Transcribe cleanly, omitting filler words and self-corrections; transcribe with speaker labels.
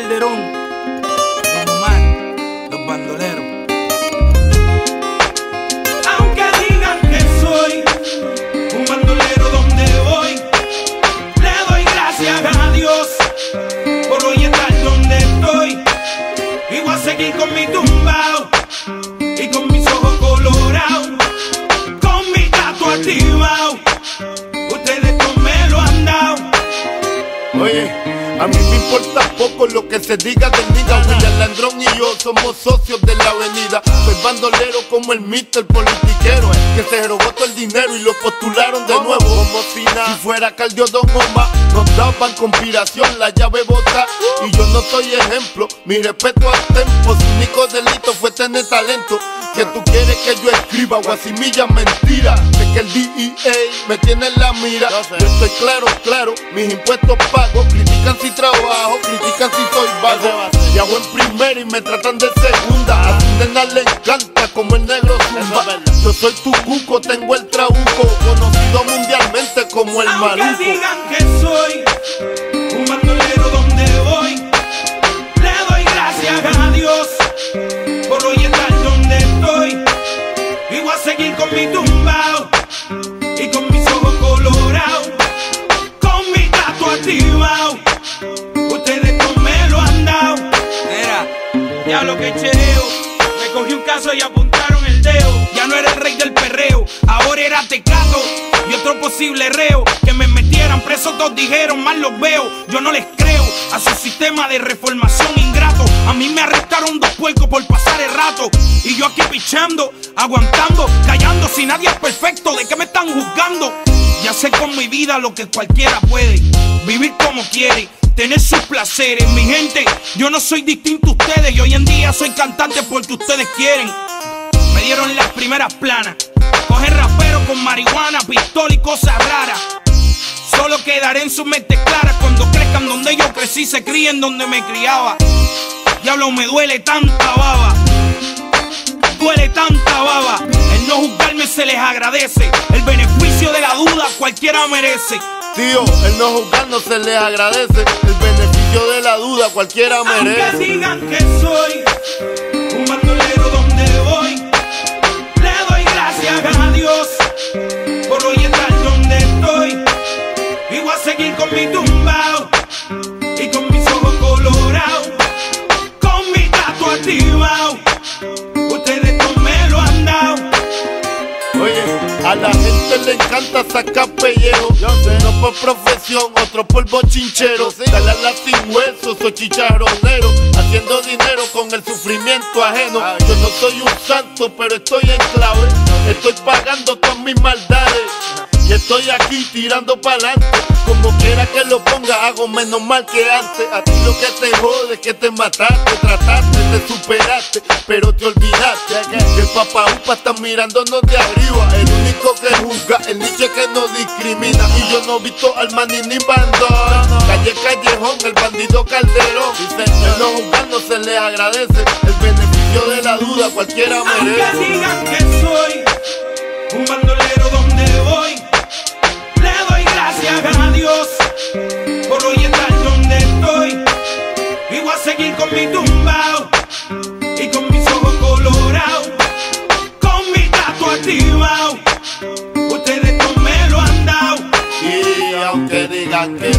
Speaker 1: Calderón, Don Omar, los bandoleros.
Speaker 2: Aunque digan que soy un bandolero donde voy, le doy gracias a Dios por hoy estar donde estoy. Y voy a seguir con mi tumbao y con mis ojos colorados, con mi gato activado. Ustedes no me lo han dado.
Speaker 3: Oye, a mí me importa poco lo que se diga del nigga. William Landrón y yo somos socios de la avenida. Soy bandolero como el Mr. Politiquero, que se robó todo el dinero y lo postularon de nuevo. Como si fuera Caldio Don Omar, nos daban conspiración, la llave bota. Y yo no soy ejemplo, mi respeto al tempo. Su único delito fue tener talento. Que tú quieres que yo escriba guasimilla mentira. Sé que el DEA me tiene en la mira. Yo estoy claro, mis impuestos pago. Critican si trabajo, critican si soy vago. Viajo en primera y me tratan de segunda. A su nena le encanta como el negro zumba. Yo soy tu cuco, tengo el trabuco, conocido mundialmente como el maluco.
Speaker 2: Aunque digan que soy un bandolero donde voy, le doy gracias a Dios por hoy estar donde estoy. Y voy a seguir con mi tumbao y con mis ojos colorados, con mi gato activado. Ustedes no me lo han dado.
Speaker 1: Mira, diablo que chereo, me cogí un caso y apuntaron el dedo. Ya no era el rey del perreo, ahora era Tecato y otro posible reo. Que me metieran preso, todos dijeron, mal los veo. Yo no les creo a su sistema de reformación ingrato. A mí me arrestaron 2 puercos por pasar el rato, y yo aquí pichando, aguantando, callando. Si nadie es perfecto, ¿de qué me están juzgando? Ya sé con mi vida lo que cualquiera puede, vivir como quiere, tener sus placeres. Mi gente, yo no soy distinto a ustedes, y hoy en día soy cantante porque ustedes quieren. Me dieron las primeras planas, coger rapero con marihuana, pistola y cosas raras. Solo quedaré en sus mentes claras cuando crezcan donde yo crecí, se críen donde me criaba. Diablo, me duele tanta baba, duele tanta baba. El no juzgarme se les agradece, el beneficio de la duda cualquiera merece.
Speaker 3: Tío, el no juzgarnos se les agradece, el beneficio de la duda cualquiera merece.
Speaker 2: Aunque digan que soy un bandolero donde voy, le doy gracias a Dios por hoy estar donde estoy. Y voy a seguir con mi tumbao y con mis ojos colorados, con mi gato activado. Ustedes no me lo han dado.
Speaker 3: Oye, a la gente le encanta sacar pellejo. Uno por profesión, otro por bochinchero. Dale a la sin hueso, soy chicharronero, haciendo dinero con el sufrimiento ajeno. Yo no soy un santo, pero estoy en clave. Estoy pagando todas mis maldades y estoy aquí tirando pa'lante. Como quiera que lo ponga, hago menos mal que antes. A ti lo que te jode es que te mataste, trataste, te superaste, pero te olvidaste que el papá upa está mirándonos de arriba. El único que juzga, el niche que no discrimina. Y yo no he visto al maní ni bandón. Calle Callejón, el bandido Calderón. El no juzgar no se le agradece, el beneficio de la duda cualquiera merece.
Speaker 2: Aunque digan que soy un bandolero donde voy, le doy gracias a Dios por hoy estar donde estoy. Y voy a seguir con mi tumbao y con mis ojos colorados, con mi gato activado. Ustedes no me lo han dado.
Speaker 3: Y aunque digan que